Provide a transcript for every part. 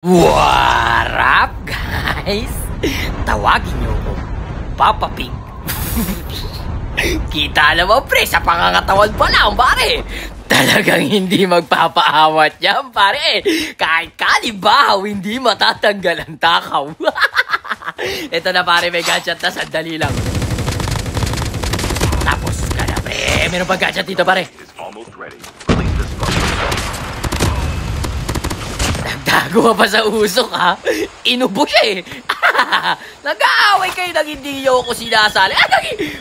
What up, guys? Tawagin niyo ko, Papa Pig. Kita naman, pre, sa pangangatawan pa lang, pare. Talagang hindi magpapaawat yan, pare. Kahit kalibaw, hindi matatanggal ang takaw. Ito na, pare, may gadget na, sandali lang. Tapos ka na, pre. Meron pa gadget dito, pare. Nagtago pa sa usok, ha? Inubo siya, eh. Nag-aaway kayo nang hindi nyo ako sinasali.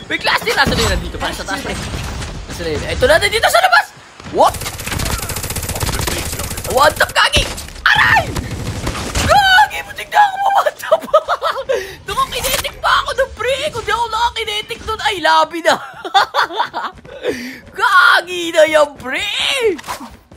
May class din. Nasa na nandito? Para sa taas, pre. Nasa na yun? Ito na, nandito sa labas. What? What up, Gagi? Aray! Gagi! Butik na ako mamatap. Nakakinetic pa ako ng pre. Kung di ako nakakinetic doon, ay labi na. Gagi na yan, pre.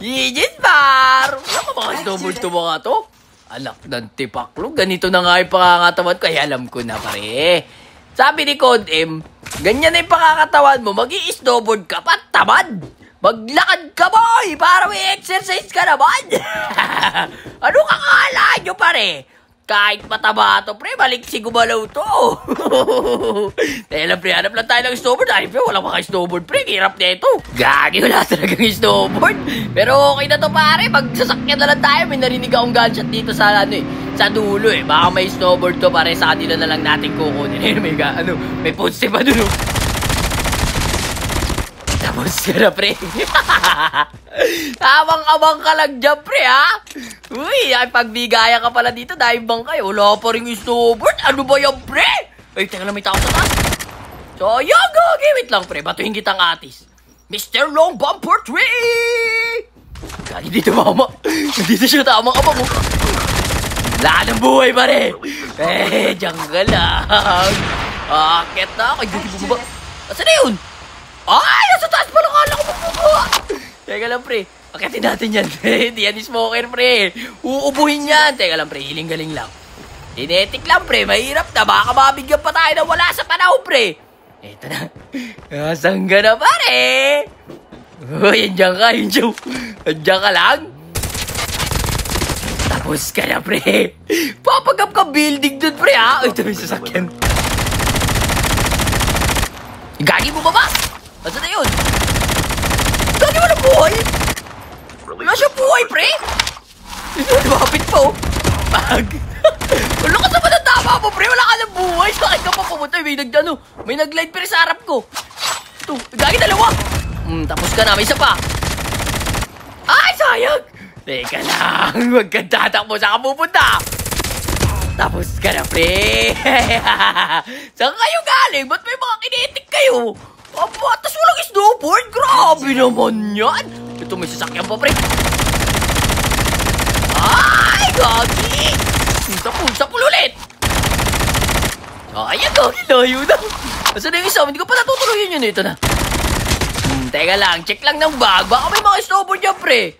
Yijit, par! Wala ka mga snowboard to mga to? Alak ng tipaklo. Ganito na nga yung pangangatawan ko. Kaya alam ko na, pare. Sabi ni Code M, ganyan na yung pangangatawan mo. Mag-i-snowboard ka pa, tamad. Maglakad ka, boy! Para may exercise ka naman. Ano kakala nyo, pare? Kahit mataba to, pre, balik si gumalaw to. Dahil lang, pre, hanap lang tayo ng snowboard. Ay, pre, walang mga snowboard, pre. Hirap na ito. Gagi, wala talagang snowboard. Pero okay na to, pare. Magsasakyan na lang tayo. May narinig akong gunshot dito sa, sa dulo, eh. Baka may snowboard to, pare. Sa kanila na lang natin kukunin. May poste pa dun, Tapos ka na, pre. Abang-abang ka lang dyan, pre, ha? Uy, ay pagbigaya ka pala dito dahil bang kayo. Wala pa rin yung snowboard. Ano ba yan, pre? Ay, teka lang, may tao sa taas. So, yung gagi. Wait lang, pre. Batuhin kitang atis. Mr. Long Bumper Tree! Gagi dito, mama. Nandito siya tamang abang, mo. Wala ng buhay, pare. Diyan ka lang. Akit na. Ay, gagi bumaba. Asan na yun? Ay, nasa taas pala kala ko magbubuha. Teka lang, pre. Pakitin natin yan, pre. Hindi yan smoker, pre. Uubuhin yan. Teka lang, pre. Hiling-galing lang. Tinetik lang, pre. Mahirap na. Baka mabigyan pa tayo na wala sa panahon, pre. Eto na. Nasaan ka na, pare? Uy, andyan ka. Andyan ka lang. Tapos ka na, pre. Papagap ka building dun, pre, ha? Uy, ito may sasakyan. Gagi mo ba ba? Asa na yun? Gagi mo na buhay? Wala siya buhay, pre? Lumapit pa, Pag. Wala ka sa tama mo, pre. Wala ka ng buhay. Bakit ka pa pumunta? May nag-glide, pre, sa harap ko. Ito, gagi dalawa. Tapos ka na. May isa pa. Ay, sayang. Teka lang. Huwag kang tatakbo. Saan ka pupunta? Tapos ka na, pre. Saan kayo galing? Ba't may mga kinetic kayo? Aba, tas walang snowboard? Grabe naman yan. Ito, may sasakyan pa, pre. Ay, gagi. Sapul ulit. Ayan, gagi. Layo na. Asa na yung isa? Hindi ko pa natutuloyin yun. Ito na. Teka lang. Check lang ng bag. Baka may mga snowboard yan, pre.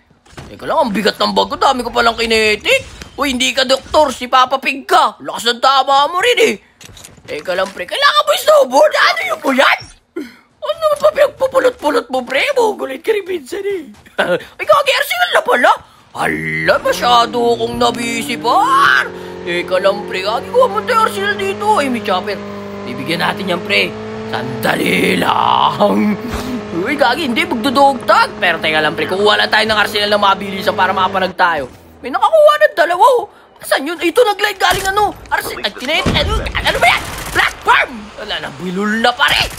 Teka lang, ang bigat ng bag ko. Dami ko palang kinetic. Uy, hindi ka doktor. Si Papa Pig ka. Lakas ng tama mo rin, eh. Teka lang, pre. Kailangan mo yung snowboard. Ano yung po yan? Ano pa pinagpupulot-pulot mo, pre? Magulit ka rin minsan, eh. Ay, kag-arsenal na pala. Hala, masyado akong nabisi, par. Teka lang, pre. Gagawa mo tayo arsenal dito. Ay, may chopper. Bibigyan natin yan, pre. Sandali lang. Uy, gagi, hindi. Magdudugtag. Pero teka lang, pre. Kukuha lang tayo ng arsenal na mabilisan para makapanag tayo. May nakakuha ng dalawa, Asan yun? Ito, nag-glide galing Arsenal. Ay, tinet. Ano ba yan? Platform! Wala na, bilul na, pare.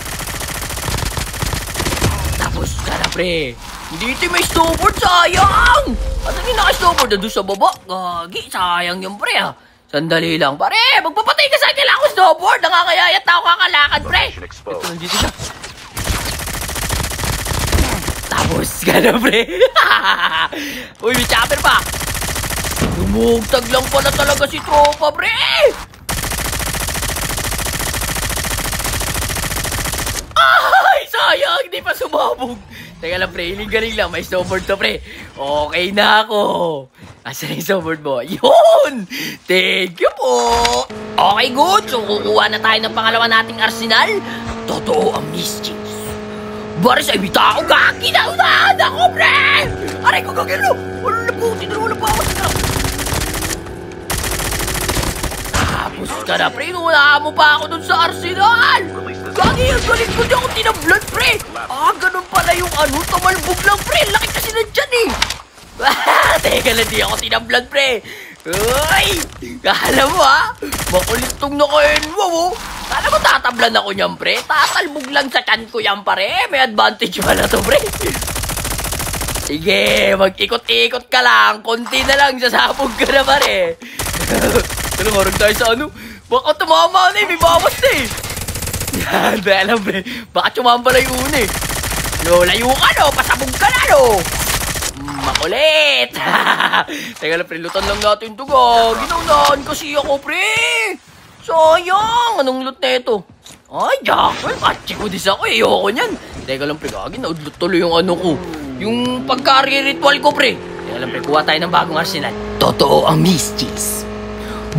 Tapos ka na, pre. Dito may snowboard, sayang! Asan yung naka-snowboard na doon sa baba? Gagi, sayang yung pre, ha? Sandali lang, pare! Magpapatay ka sa akin lang ako snowboard! Nangangayayat na ako kakalakad, pre! Ito, nandito siya. Tapos ka na, pre. Uy, may chopper pa. Lumugtag lang pala talaga si tropa, pre! Ay, sayang! Hindi pa sumabog. Teka lang, pre. Galing lang. May snowboard to, pre. Okay na ako. Asan yung snowboard mo? Yun! Thank you po! Okay, good. So, kukuha na tayo ng pangalawa nating arsenal. Totoo ang mischief. Baris ay bita ako. Gagi na unahan ako, pre! Aray ko, gagi na. Wala na po. Tinuro na po ako. Tapos ka na, pre. Inuunahan mo pa ako dun sa arsenal. Gagi, ang galing ko, di ako tinablan, pre. Ganun pala yung tumalbog lang, pre. Laki kasi na dyan, eh. Teka lang, di ako tinablan, pre. Uy! Alam mo, makulit tong naka-enwa, oh. Kala mo tatablan ako niyan, pre. Tatalbog lang sa tiyan ko yan, pare. May advantage pala to, pre. Sige, mag-ikot-ikot ka lang. Konti na lang, sasabog ka na, pare. Ano, marag tayo sa ano? Baka tumama na, may bawas na, eh. Yan, alam, pre. Baka tumamba na yung una, eh. Layo ka, no? Pasabog ka na, no? Makulit! Teka lang, pre, lutan lang natin ito, Ginaunahan kasi ako, pre! Sayang! Anong loot na ito? Ay, Jackwell, katsi ko dis ako, ayoko niyan. Teka lang, pre, naudlot tuloy yung ano ko. Yung pagkari-ritual ko, pre. Teka lang, pre, kuha tayo ng bagong arsenal. Totoo ang mistis.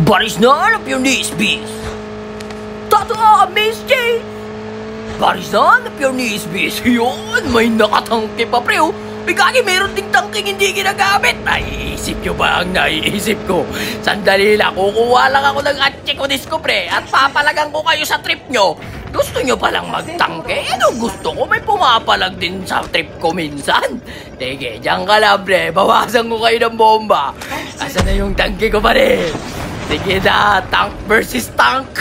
Baris na hanap yung nisbis. Totoo ang mistis. Baris na hanap yung nisbis. Yun, may nakatangke pa, pre, oh. Bigagi, meron ding tangking hindi ginagamit. Naiisip nyo ba ang naiisip ko? Sandali lang, kukuha lang ako ng atchikonis ko, pre. At papalagan ko kayo sa trip nyo. Gusto nyo palang magtangke? Gusto ko, may pumapalag din sa trip ko minsan. Sige, dyan ka lang, pre. Bawasan ko kayo ng bomba. Asa na yung tangke ko, pare? Sige na, tank versus tank.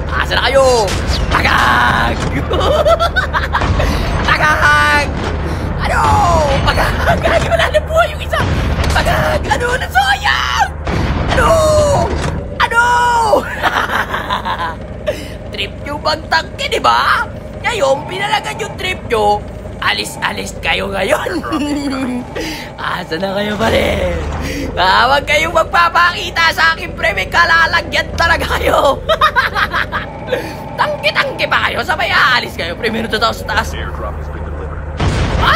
Asa na kayo? Tagag! Tagag! Ano? Pagag! Wala na buhay yung isa! Pagag! Ano? Nasayang! Ano? Ano? Trip nyo bang tangke, di ba? Ngayon, pinalagan yung trip nyo. Alis-alis kayo ngayon. Asa na kayo, pare? Huwag kayong magpapakita sa akin, pre. May kalalagyan talaga kayo. Tangke-tangke pa kayo. Sabay aalis kayo, pre. Meron sa taas.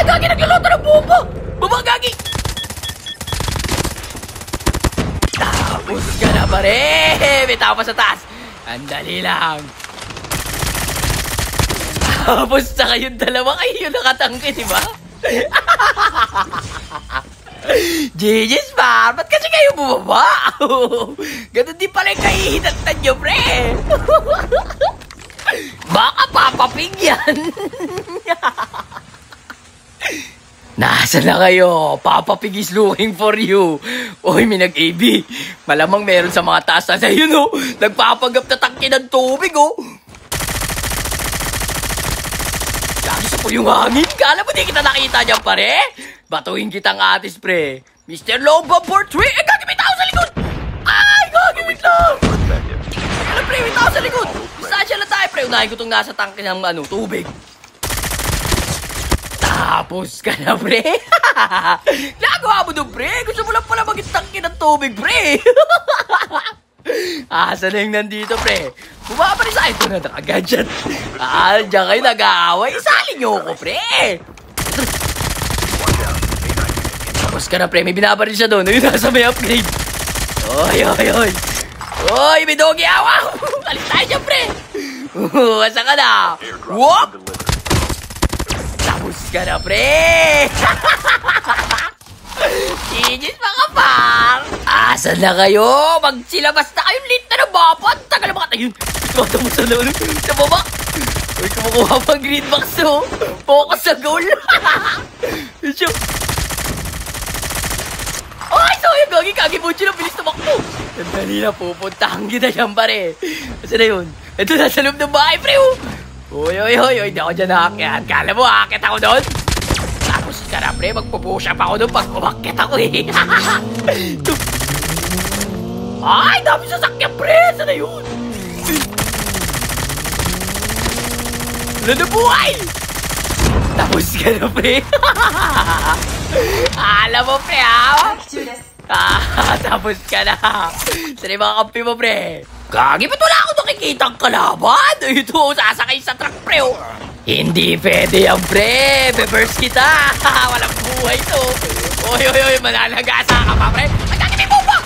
Gagi, nagluluto ng bubo. Baba, gagi. Tapos ka na, pare. May tao pa sa taas. Andali lang. Tapos na kayong dalawa, kayo nakatangke, di ba? GG's, par! Ba't kasi kayo bumaba? Ganun din pala yung kahihinatan nyo, pre! Baka papapig yan! Nasaan na kayo? Papapig is looking for you. Uy, may nag-AB. Malamang meron sa mga taas na yun, oh. Nagpapagap na tangke ng tubig, oh. Sa po yung hangin. Kala mo di kita nakita dyan, pare? Batuhin kitang atis, pre. Mr. Lobo for 3. Gagi, may tao sa likod! Ay, gagi, wait lang! Alam, pre, may tao sa likod. Distansya lang tayo, pre. Unahin ko itong nasa tangke ng tubig. Tapos ka na, pre. Nagawa mo doon, pre. Gusto mo lang pala mag-tangke ng tubig, pre. Asa na yung nandito, pre? Bumaba rin sa ito na nakagadget. Diyan kayo nag-aaway. Isali nyo ako, pre. Tapos ka na, pre. May binabaril siya doon. Ayun, nasa may upgrade. Oy, oy, oy. Oy, may doggy awa. Alis tayo dyan, pre. Asa ka na? Whoop! Tapos ka na, pre. Gigis, mga par. Asan na kayo? Magsilabas na kayo. Late na na bapat. Tagal na mga tayo. Ito mo sa lolo. Sa baba. Uy, kumukuha pang green box, oh. Focus sa goal. Ito. Ay, so yung gagi. Kagibuchi na bilis tumakbo. Sandali na, pupuntahan kita yan, pare. Asan na yun? Ito na sa loob ng bahay, pre, oh. Uy, uy, uy. Hindi ako dyan nakakyan. Kala mo, akit ako doon? Tapos ka na, pre. Magpupush up ako doon pag umakit ako, eh. Ay, dami sasakyan, pre. Saan na yun? Wala na buhay. Tapos ka na, pre. Alam mo, pre, ha? Tapos ka na. Saan yung mga kampi mo, pre? Gagi, ba't wala akong nakikitang kalaban? Ito, sasakay sa truck, pre, oh. Hindi pwede yan, pre. Beburst kita. Walang buhay to. Oy, oy, oy. Manalagasa ka pa, pre. Ay, gagi, may bomba.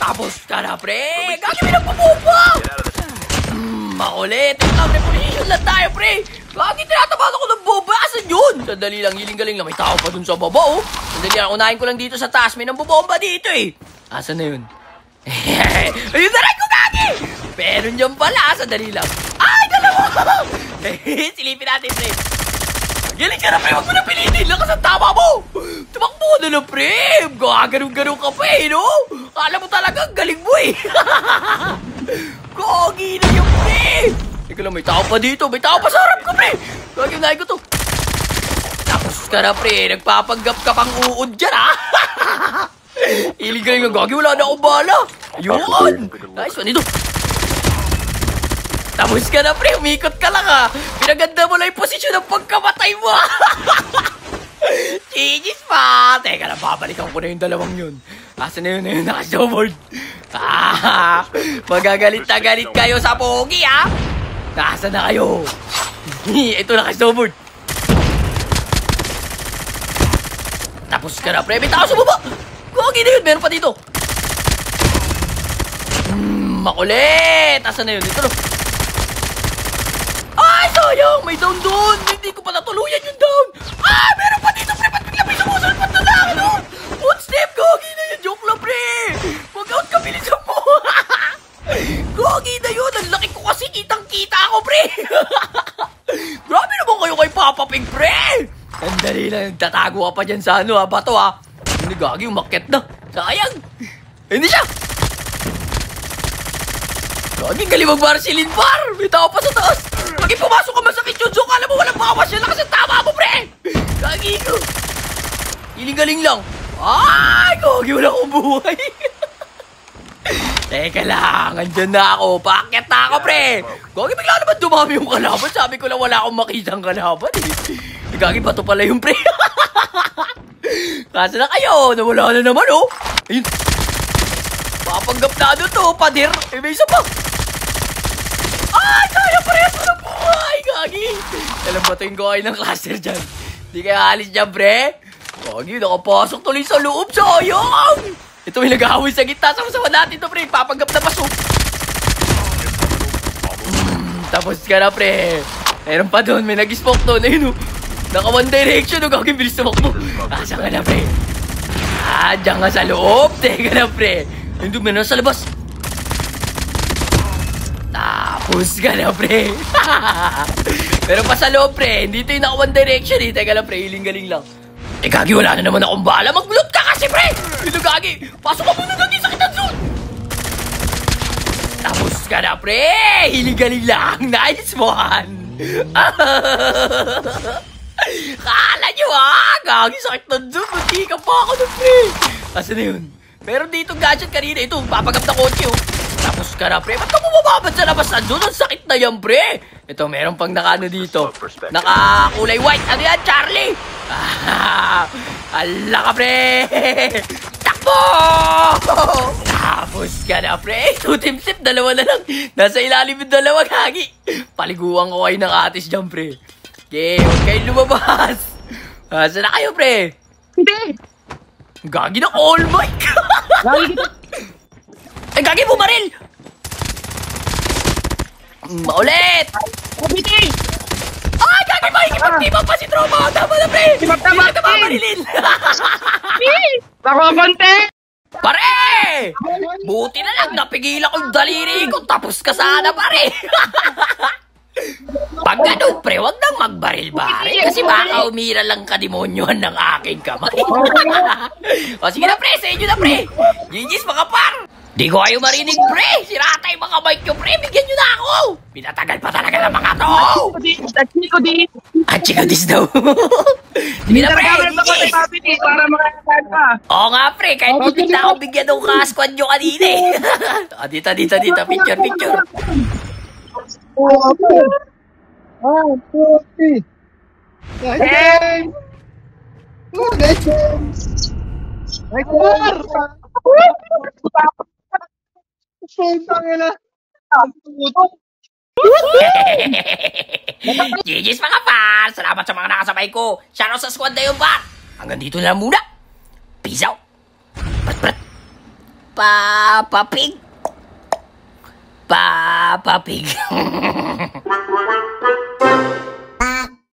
Tapos ka na, pre. Gagi, may nagpabomba. Makulit. Ikaw, revolution lang tayo, pre. Gagi, tinatabagan ko ng bomba. Asan yun? Sandali lang, hiling-galing lang. May tao pa dun sa baba, oh. Sandali lang, unahin ko lang dito sa taas. May nambobomba dito, eh. Asan na yun? Ayun na rin ko, Gagi! Pero dyan pala, sandali lang. Ay, dalawa! Silipin natin, pre. Galing ka na, pre. Huwag mo na pilitin. Lakas ang tama mo. Tumakbo na lang, pre. Gaganon-ganon ka pa, eh, no? Alam mo talaga, galing mo, eh. Gogi na yung, pre. Ika lang, may tao pa dito. May tao pa sa harap ko, pre. Gagi, unahin ko to. Tapos ka na, pre. Nagpapanggap ka pang uod dyan, ha? Ilig-galing na, Gagi. Wala na akong bala. Yun. Nice one, ito. Tapos ka na, pre. Umikot ka lang, ha. Pinaganda mo lang yung posisyon ng pagkamatay mo, ha. Gigis pa. Teka lang, babalikan ko na yung dalawang yun. Asa na yun naka-snowboard. Magagalit na galit kayo sa pogi, ha. Nasa na kayo? Ito naka-snowboard. Tapos ka na, pre. May tao sa baba. Gogi na yun. Meron pa dito. Makulit. Asa na yun? Ito no. Ay, sayang! May down doon! Hindi ko pa natuluyan yung down! Ah! Meron pa dito, pre! Ba't bigla may sumusulpat na lang, ano? Footstep! Gogi na yun! Joke lang, pre! Mag-out ka, bilisan mo! Gogi na yun! Ang laki ko kasi kitang-kita ako, pre! Grabe naman kayo kay Papa Pig, pre! Sandali lang, tatago ka pa dyan sa ano, ha? Bato, ha? Hindi, Gagi, umakyat na. Sayang! Hindi siya! Gagi, galing mag-Marcelin Bar! May tao pa sa taas! Gagi, pumasok ka masakit yun! So, alam mo, walang bawas yan! Lakas ang tama mo, pre! Gagi ko! Galing lang! Ay! Gagi, wala akong buhay! Teka lang, andyan na ako! Paakyat na ako, pre! Gagi, bigla naman dumami yung kalaban! Sabi ko lang wala akong makitang kalaban, eh! Gagi, bato pala yung pre! Kasa na kayo! Nawala na naman, oh! Ayun! Papanggap na ano to, pader! Eh, may isa pa! Ay! Kaya pareho na buhay! Gagi! Alam ba ito yung gawin ng cluster dyan? Di kaya alis dyan, pre? Gagi, nakapasok tuloy sa loob! Sayang! Ito may nag-aaway sa gitna. Sama-sama natin to, pre! Papanggap na paso! Tapos ka na, pre! Meron pa doon, may nag-smoke doon. Ayun, oh! Naka one direction, oh! Gagi, bilis tumakbo! Asa ka na, pre? Diyan ka sa loob! Teka na, pre! Hindi mo na sa labas. Tapos ka na, pre. Pero pa sa loob, pre. Hindi ito yung naka one direction, eh. Teka lang, pre. Hiling-galing lang. Eh, Gagi, wala na naman akong bala. Mag-loot ka kasi, pre. Ito, Gagi. Pasok ka muna, Gagi. Sakit ang zone. Tapos ka na, pre. Hiling-galing lang. Nice one. Kala nyo, ha? Gagi, sakit ng zone. Munti ka pa ako na, pre. Asa na yun? Meron dito gadget kanina. Ito, papagap na kotse, oh. Tapos ka na, pre. Ba't ka bumababad sa labas na doon? Ang sakit na yan, pre. Ito, meron pang nakaano dito. Nakakulay white. Ano yan, Charlie? Ala ka, pre. Takbo! Tapos ka na, pre. Two team sip, dalawa na lang. Nasa ilalim yung dalawa, Gagi. Paliguan ko kayo ng atis dyan, pre. Okay, huwag kayong lumabas. Saan na kayo, pre? Hindi! Gagi na all mic! Gagi kita! Ay, Gagi, bumaril! Maulit! Kabiti! Ay, Gagi, makikipag-team up pa si Tropa! Tama na, pre! Tama, Hindi ka mamarilin! Bako konti! Pare! Buti na lang, napigilan ko yung daliri ko. Tapos ka sana, pare! Pag ganun, pre, wag nang magbaril-baril. Kasi baka umira lang kademonyohan ng aking kamay. O sige na, pre, sa inyo na, pre. GG's, mga par. Di ko kayo marinig, pre. Sirata yung mga mic nyo, pre. Bigyan nyo na ako. Pinatagal pa talaga ng mga to. Chiko di! At chikodis daw. Sige na, pre. GG's. Para makakakaan pa. Oo nga, pre. Kahit muntik na ako bigyan ng ka-squad nyo kanina, eh. Dito. Picture. Puti. Nice. Nice. Nice. GG's, mga par! Salamat sa mga nakasabay ko. Shoutout sa squad na yun, par! Hanggang dito na lang muna. Peace out. Prat. Papa Pig.